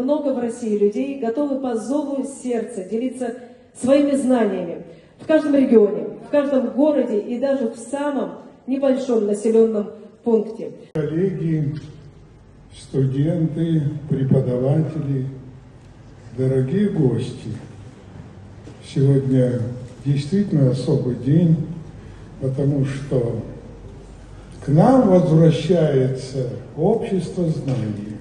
много в России людей, готовы по зову сердца делиться своими знаниями в каждом регионе, в каждом городе и даже в самом небольшом населенном пункте. Коллеги, студенты, преподаватели, дорогие гости, сегодня действительно особый день, потому что к нам возвращается общество знаний,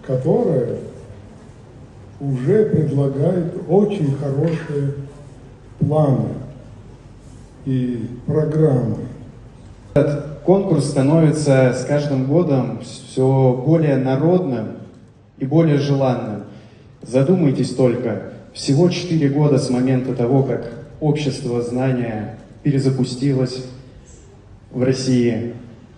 которое уже предлагает очень хорошие планы и программы. Этот конкурс становится с каждым годом все более народным и более желанным. Задумайтесь только, всего 4 года с момента того, как общество знания перезапустилось в России.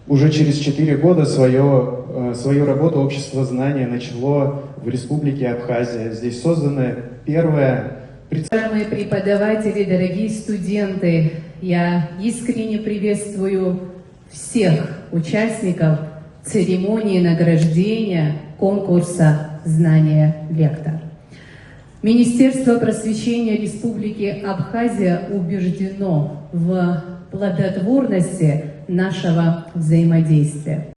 Уже через 4 года свою работу общество знания начало в Республике Абхазия. Здесь создана первая... Уважаемые преподаватели, дорогие студенты, я искренне приветствую всех участников церемонии награждения конкурса «Знание Вектор». Министерство просвещения Республики Абхазия убеждено в плодотворности нашего взаимодействия.